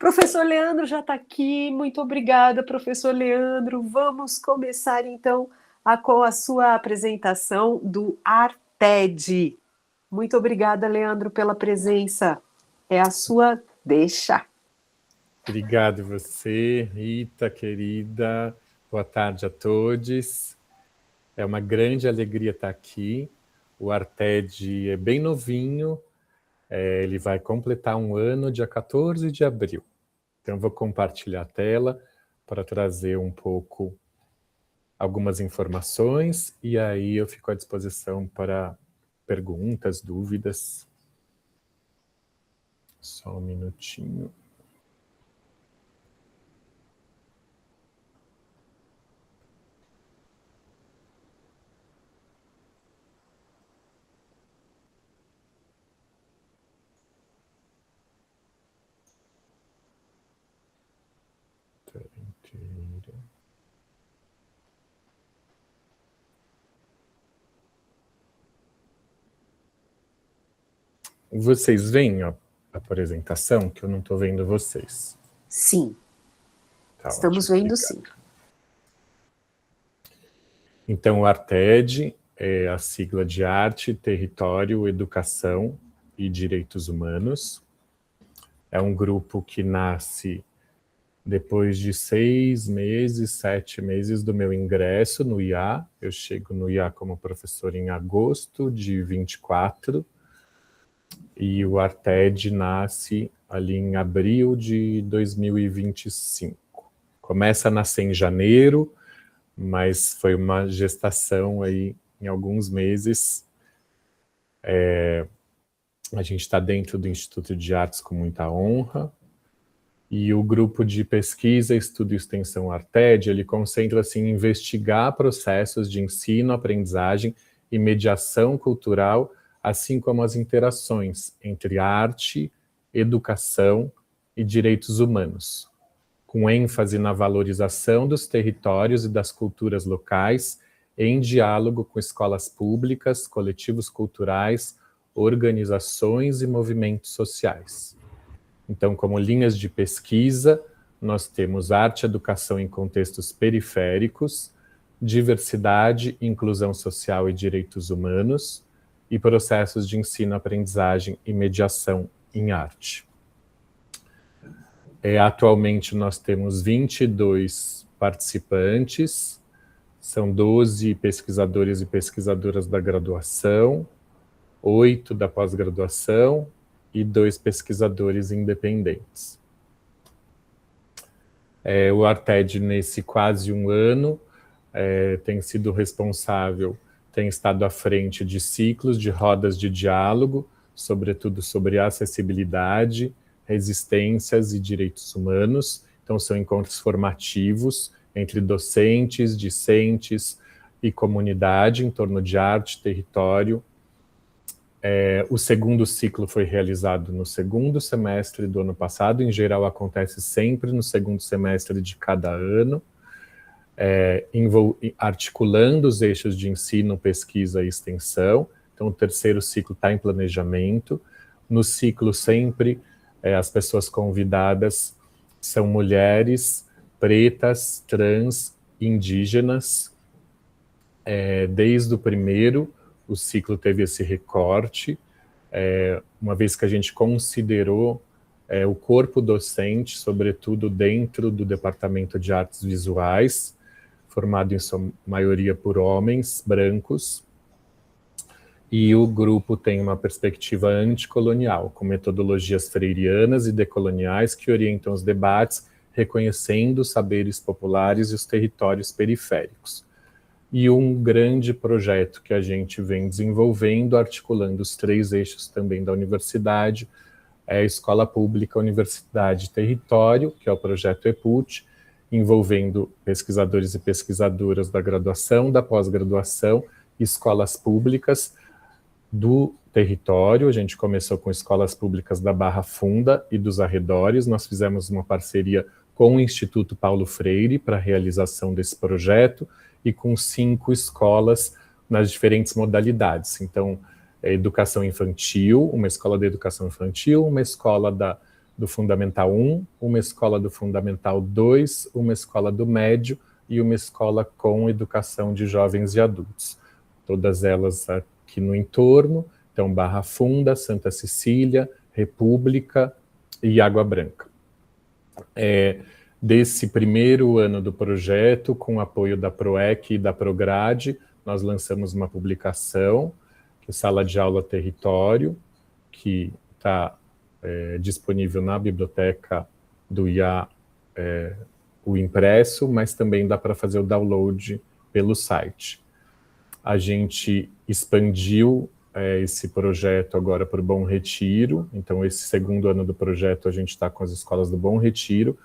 Professor Leandro já está aqui, muito obrigada, professor Leandro. Vamos começar então com a sua apresentação do Arted. Muito obrigada, Leandro, pela presença. É a sua deixa. Obrigado você, Rita, querida. Boa tarde a todos. É uma grande alegria estar aqui. O Arted é bem novinho, ele vai completar um ano, dia 14 de abril. Então, eu vou compartilhar a tela para trazer um pouco algumas informações e aí eu fico à disposição para perguntas, dúvidas. Só um minutinho. Vocês veem a apresentação, que eu não estou vendo vocês? Sim, tá, estamos ótimo, vendo obrigado. sim. Então, o Arted é a sigla de Arte, Território, Educação e Direitos Humanos. É um grupo que nasce depois de 6 meses, 7 meses do meu ingresso no IA. Eu chego no IA como professor em agosto de 24, e o Arted nasce ali em abril de 2025. Começa a nascer em janeiro, mas foi uma gestação aí em alguns meses. A gente está dentro do Instituto de Artes com muita honra, e o grupo de pesquisa, estudo e extensão Arted, ele concentra-se em investigar processos de ensino, aprendizagem e mediação cultural, assim como as interações entre arte, educação e direitos humanos, com ênfase na valorização dos territórios e das culturas locais, em diálogo com escolas públicas, coletivos culturais, organizações e movimentos sociais. Então, como linhas de pesquisa, nós temos arte e educação em contextos periféricos, diversidade, inclusão social e direitos humanos, e processos de ensino, aprendizagem e mediação em arte. Atualmente nós temos 22 participantes, são 12 pesquisadores e pesquisadoras da graduação, 8 da pós-graduação e 2 pesquisadores independentes. O Arted, nesse quase um ano, tem sido responsável, tem estado à frente de ciclos de rodas de diálogo, sobretudo sobre acessibilidade, resistências e direitos humanos. Então, são encontros formativos entre docentes, discentes e comunidade em torno de arte, território. O segundo ciclo foi realizado no segundo semestre do ano passado, em geral acontece sempre no segundo semestre de cada ano, articulando os eixos de ensino, pesquisa e extensão. Então, o terceiro ciclo está em planejamento. No ciclo, sempre, as pessoas convidadas são mulheres, pretas, trans, indígenas. Desde o primeiro, o ciclo teve esse recorte, uma vez que a gente considerou o corpo docente, sobretudo dentro do Departamento de Artes Visuais, formado em sua maioria por homens brancos, e o grupo tem uma perspectiva anticolonial, com metodologias freirianas e decoloniais que orientam os debates, reconhecendo os saberes populares e os territórios periféricos. E um grande projeto que a gente vem desenvolvendo, articulando os 3 eixos também da universidade, é a Escola Pública, Universidade e Território, que é o projeto EPUT, envolvendo pesquisadores e pesquisadoras da graduação, da pós-graduação, escolas públicas do território. A gente começou com escolas públicas da Barra Funda e dos arredores. Nós fizemos uma parceria com o Instituto Paulo Freire para a realização desse projeto e com 5 escolas nas diferentes modalidades. Então, educação infantil, uma escola de educação infantil, uma escola da do Fundamental 1, uma escola do Fundamental 2, uma escola do médio e uma escola com educação de jovens e adultos. Todas elas aqui no entorno, então Barra Funda, Santa Cecília, República e Água Branca. Desse primeiro ano do projeto, com o apoio da PROEC e da Prograde, nós lançamos uma publicação, que é Sala de Aula Território, que está disponível na biblioteca do IA, o impresso, mas também dá para fazer o download pelo site. A gente expandiu esse projeto agora para o Bom Retiro, então esse segundo ano do projeto a gente está com as escolas do Bom Retiro,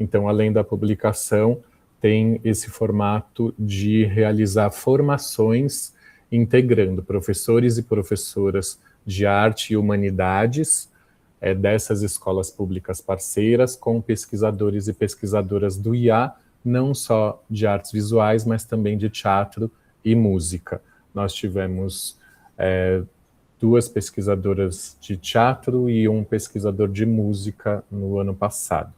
então além da publicação tem esse formato de realizar formações integrando professores e professoras de arte e humanidades dessas escolas públicas parceiras com pesquisadores e pesquisadoras do IA, não só de artes visuais, mas também de teatro e música. Nós tivemos 2 pesquisadoras de teatro e um pesquisador de música no ano passado.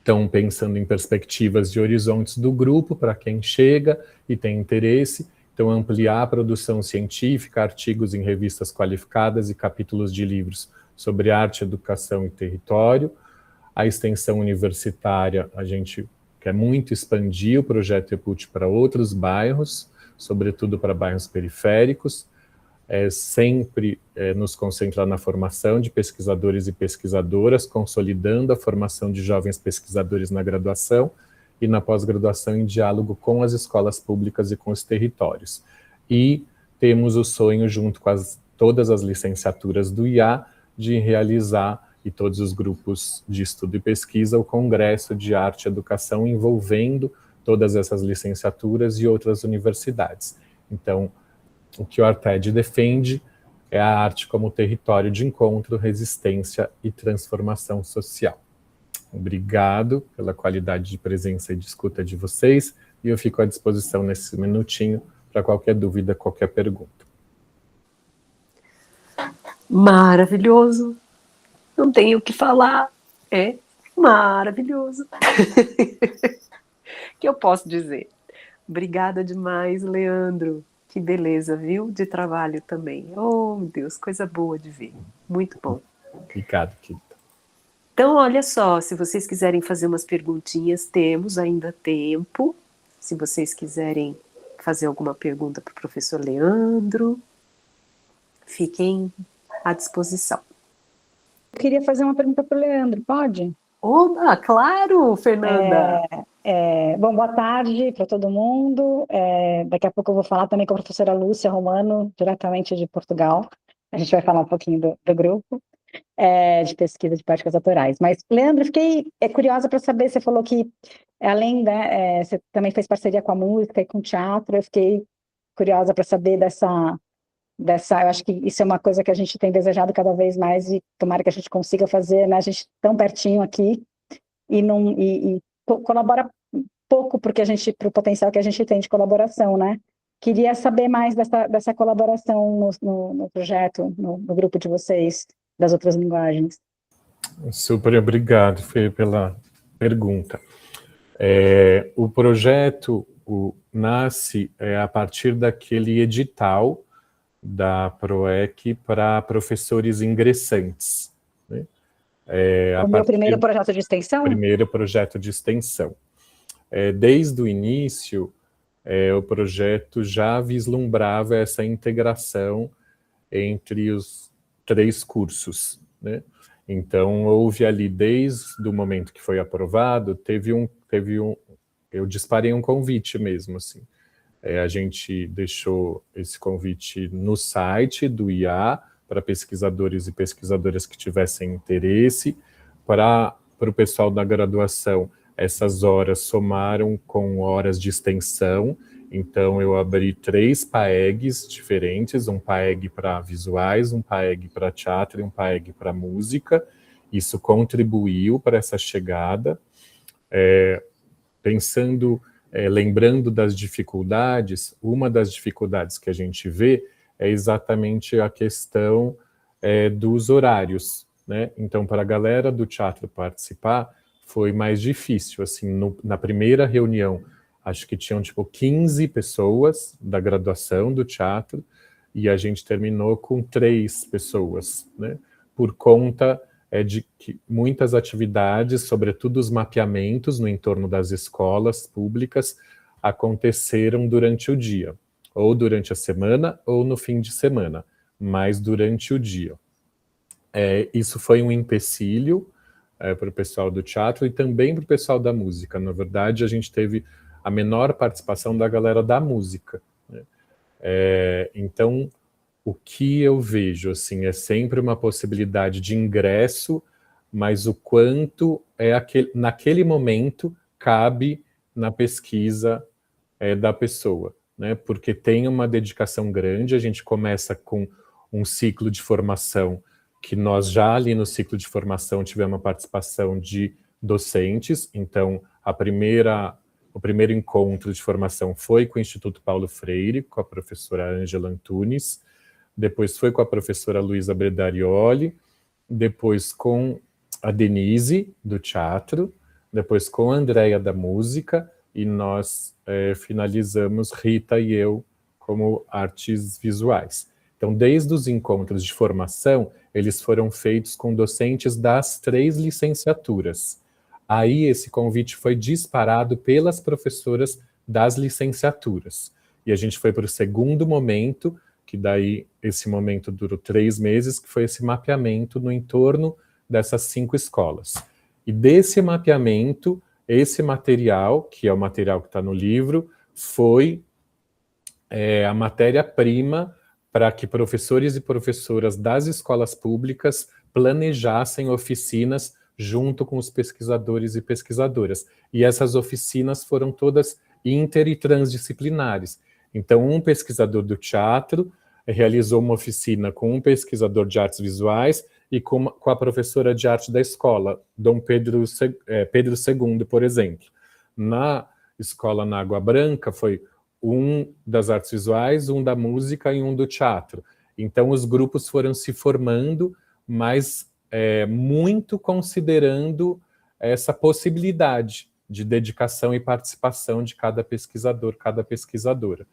Então, pensando em perspectivas de horizontes do grupo, para quem chega e tem interesse, então ampliar a produção científica, artigos em revistas qualificadas e capítulos de livros sobre arte, educação e território. A extensão universitária, a gente quer muito expandir o projeto EPUT para outros bairros, sobretudo para bairros periféricos, sempre nos concentrar na formação de pesquisadores e pesquisadoras, consolidando a formação de jovens pesquisadores na graduação e na pós-graduação em diálogo com as escolas públicas e com os territórios. E temos o sonho, junto com todas as licenciaturas do IA, de realizar, e todos os grupos de estudo e pesquisa, o Congresso de Arte e Educação, envolvendo todas essas licenciaturas e outras universidades. Então, o que o Arted defende é a arte como território de encontro, resistência e transformação social. Obrigado pela qualidade de presença e de escuta de vocês, e eu fico à disposição nesse minutinho para qualquer dúvida, qualquer pergunta. Maravilhoso, não tenho o que falar, é maravilhoso. O que eu posso dizer? Obrigada demais, Leandro, que beleza, viu, de trabalho também. Oh, meu Deus, coisa boa de ver, muito bom. Obrigado, querida. Então, olha só, se vocês quiserem fazer umas perguntinhas, temos ainda tempo, se vocês quiserem fazer alguma pergunta para o professor Leandro, fiquem à disposição. Eu queria fazer uma pergunta para o Leandro, pode? Oba, claro, Fernanda! Bom, boa tarde para todo mundo. Daqui a pouco eu vou falar também com a professora Lúcia Romano, diretamente de Portugal. A gente vai falar um pouquinho do grupo de pesquisa de práticas autorais. Mas, Leandro, fiquei curiosa para saber, você falou que, além, né, você também fez parceria com a música e com o teatro, eu fiquei curiosa para saber eu acho que isso é uma coisa que a gente tem desejado cada vez mais e tomara que a gente consiga fazer, né, a gente tão pertinho aqui e colabora pouco porque pro potencial que a gente tem de colaboração, né? Queria saber mais dessa colaboração no projeto, no grupo de vocês, das outras linguagens. Super obrigado, Fê, pela pergunta. O projeto nasce a partir daquele edital da PROEC para professores ingressantes. Né? O meu primeiro projeto de extensão? Primeiro projeto de extensão. Desde o início, o projeto já vislumbrava essa integração entre os 3 cursos. Né? Então, houve ali, desde o momento que foi aprovado, eu disparei um convite mesmo, assim. A gente deixou esse convite no site do IA para pesquisadores e pesquisadoras que tivessem interesse. Para o pessoal da graduação, essas horas somaram com horas de extensão, então eu abri 3 PAEGs diferentes, um PAEG para visuais, um PAEG para teatro e um PAEG para música. Isso contribuiu para essa chegada. Lembrando das dificuldades, uma das dificuldades que a gente vê é exatamente a questão dos horários. né? Então, para a galera do teatro participar, foi mais difícil. Assim, na primeira reunião, acho que tinham tipo 15 pessoas da graduação do teatro, e a gente terminou com 3 pessoas, né? Por conta de que muitas atividades, sobretudo os mapeamentos no entorno das escolas públicas, aconteceram durante o dia, ou durante a semana, ou no fim de semana, mas durante o dia. Isso foi um empecilho para o pessoal do teatro e também para o pessoal da música. Na verdade, a gente teve a menor participação da galera da música, né? Então, o que eu vejo assim, é sempre uma possibilidade de ingresso, mas o quanto naquele momento cabe na pesquisa da pessoa, né? Porque tem uma dedicação grande, a gente começa com um ciclo de formação, que nós já ali no ciclo de formação tivemos uma participação de docentes, então o primeiro encontro de formação foi com o Instituto Paulo Freire, com a professora Ângela Antunes, depois foi com a professora Luísa Bredarioli, depois com a Denise, do teatro, depois com a Andréia, da música, e nós finalizamos, Rita e eu, como artes visuais. Então, desde os encontros de formação, eles foram feitos com docentes das 3 licenciaturas. Aí, esse convite foi disparado pelas professoras das licenciaturas. E a gente foi para o segundo momento, que daí esse momento durou 3 meses, que foi esse mapeamento no entorno dessas 5 escolas. E desse mapeamento, esse material, que é o material que está no livro, foi a matéria-prima para que professores e professoras das escolas públicas planejassem oficinas junto com os pesquisadores e pesquisadoras. E essas oficinas foram todas inter e transdisciplinares. Então, um pesquisador do teatro realizou uma oficina com um pesquisador de artes visuais e com a professora de arte da escola, Dom Pedro II, por exemplo. Na escola na Água Branca foi um das artes visuais, um da música e um do teatro. Então os grupos foram se formando, mas muito considerando essa possibilidade de dedicação e participação de cada pesquisador, cada pesquisadora.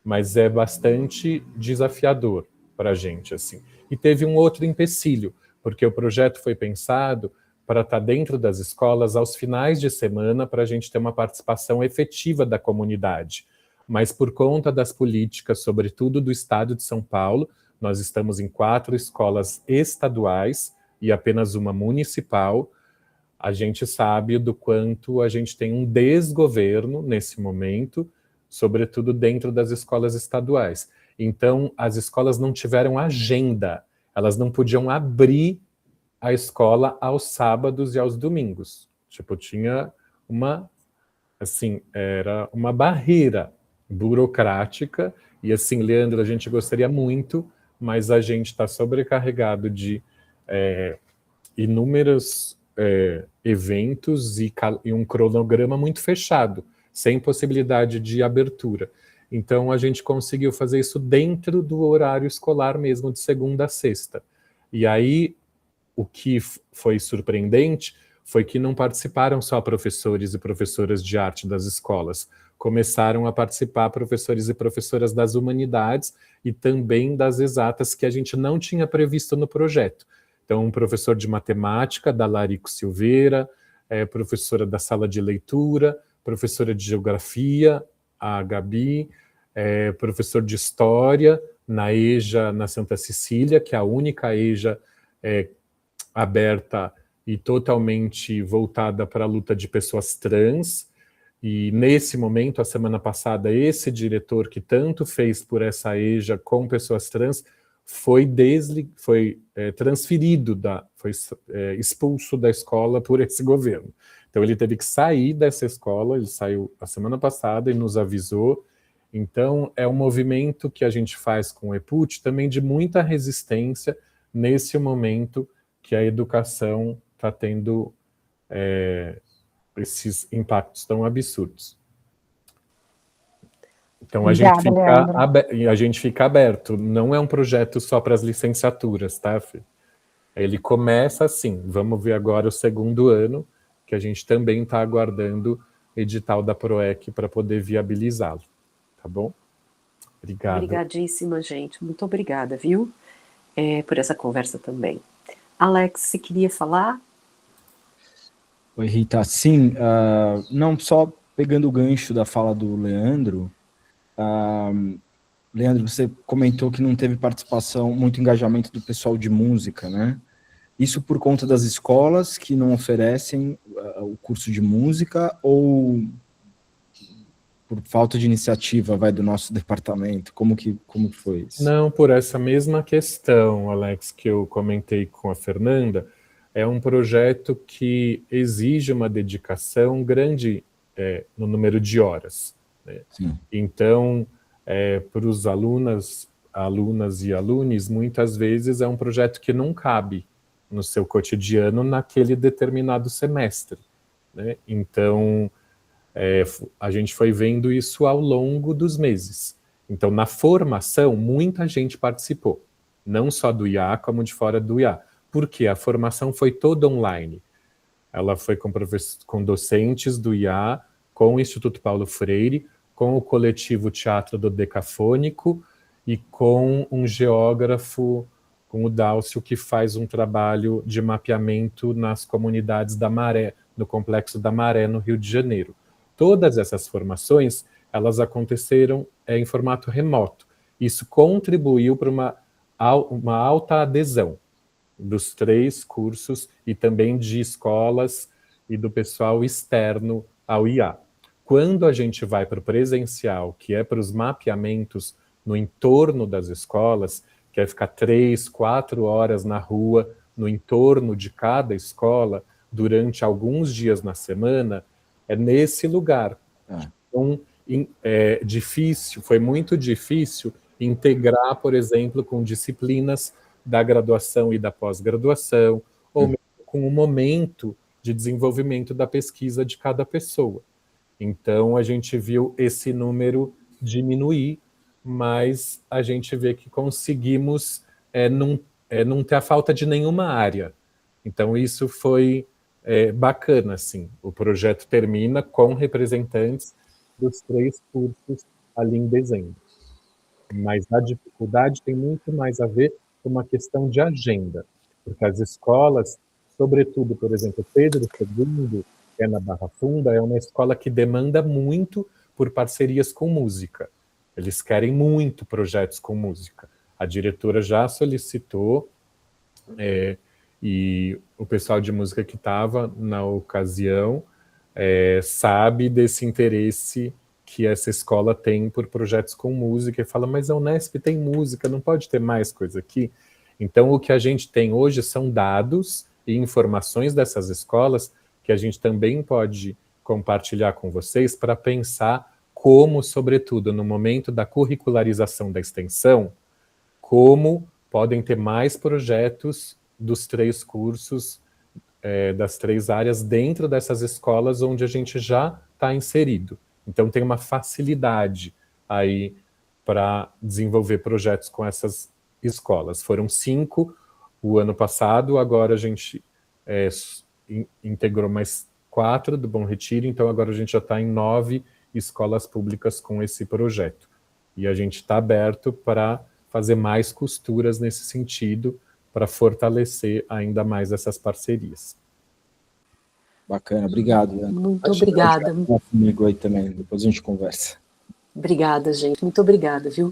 Mas é bastante desafiador para a gente, assim. E teve um outro empecilho, porque o projeto foi pensado para estar dentro das escolas aos finais de semana, para a gente ter uma participação efetiva da comunidade. Mas por conta das políticas, sobretudo do Estado de São Paulo, nós estamos em 4 escolas estaduais e apenas uma municipal. A gente sabe do quanto a gente tem um desgoverno nesse momento, sobretudo dentro das escolas estaduais. Então, as escolas não tiveram agenda, elas não podiam abrir a escola aos sábados e aos domingos. Tipo, tinha era uma barreira burocrática, e assim, Leandro, a gente gostaria muito, mas a gente está sobrecarregado de inúmeros eventos e um cronograma muito fechado, sem possibilidade de abertura. Então, a gente conseguiu fazer isso dentro do horário escolar mesmo, de segunda a sexta. E aí, o que foi surpreendente foi que não participaram só professores e professoras de arte das escolas. Começaram a participar professores e professoras das humanidades e também das exatas, que a gente não tinha previsto no projeto. Então, um professor de matemática, da Larico Silveira, professora da sala de leitura, professora de geografia, a Gabi, professor de história, na EJA, na Santa Cecília, que é a única EJA aberta e totalmente voltada para a luta de pessoas trans. E nesse momento, a semana passada, esse diretor que tanto fez por essa EJA com pessoas trans foi transferido, foi expulso da escola por esse governo. Então ele teve que sair dessa escola, ele saiu a semana passada e nos avisou. Então é um movimento que a gente faz com o EPUT também de muita resistência nesse momento que a educação está tendo esses impactos tão absurdos. Então a gente fica aberto, não é um projeto só para as licenciaturas, tá, Fê? Ele começa assim, vamos ver agora o segundo ano, que a gente também está aguardando edital da PROEC para poder viabilizá-lo, tá bom? Obrigado. Obrigadíssima, gente. Muito obrigada, viu? Por essa conversa também. Alex, você queria falar? Oi, Rita. Sim, não, só pegando o gancho da fala do Leandro, Leandro, você comentou que não teve participação, muito engajamento do pessoal de música, né? Isso por conta das escolas que não oferecem o curso de música ou por falta de iniciativa, do nosso departamento? Como que foi isso? Não, por essa mesma questão, Alex, que eu comentei com a Fernanda, é um projeto que exige uma dedicação grande no número de horas, né? Então, para os alunas e alunos, muitas vezes é um projeto que não cabe no seu cotidiano naquele determinado semestre, né? Então, a gente foi vendo isso ao longo dos meses. Então, na formação, muita gente participou, não só do IA, como de fora do IA, porque a formação foi toda online. Ela foi com docentes do IA, com o Instituto Paulo Freire, com o coletivo Teatro Dodecafônico e com um geógrafo, com o Dálcio, que faz um trabalho de mapeamento nas comunidades da Maré, no Complexo da Maré, no Rio de Janeiro. Todas essas formações, elas aconteceram em formato remoto. Isso contribuiu para uma alta adesão dos 3 cursos e também de escolas e do pessoal externo ao IA. Quando a gente vai para o presencial, que é para os mapeamentos no entorno das escolas, que é ficar 3, 4 horas na rua, no entorno de cada escola, durante alguns dias na semana, é nesse lugar. Então, foi muito difícil integrar, por exemplo, com disciplinas da graduação e da pós-graduação, ou mesmo com o momento de desenvolvimento da pesquisa de cada pessoa. Então, a gente viu esse número diminuir, mas a gente vê que conseguimos não ter a falta de nenhuma área. Então, isso foi bacana, assim. O projeto termina com representantes dos 3 cursos ali em dezembro. Mas a dificuldade tem muito mais a ver com uma questão de agenda, porque as escolas, sobretudo, por exemplo, Pedro II, que é na Barra Funda, é uma escola que demanda muito por parcerias com música. Eles querem muito projetos com música. A diretora já solicitou, e o pessoal de música que estava na ocasião sabe desse interesse que essa escola tem por projetos com música, e fala, mas a Unesp tem música, não pode ter mais coisa aqui? Então, o que a gente tem hoje são dados e informações dessas escolas que a gente também pode compartilhar com vocês para pensar como, sobretudo, no momento da curricularização da extensão, como podem ter mais projetos dos 3 cursos, das 3 áreas dentro dessas escolas onde a gente já está inserido. Então, tem uma facilidade aí para desenvolver projetos com essas escolas. Foram 5 o ano passado, agora a gente integrou mais 4 do Bom Retiro, então agora a gente já está em 9 escolas públicas com esse projeto. E a gente está aberto para fazer mais costuras nesse sentido, para fortalecer ainda mais essas parcerias. Bacana, obrigado, Leandro. Muito obrigada. Comigo aí também, depois a gente conversa. Obrigada, gente. Muito obrigada, viu?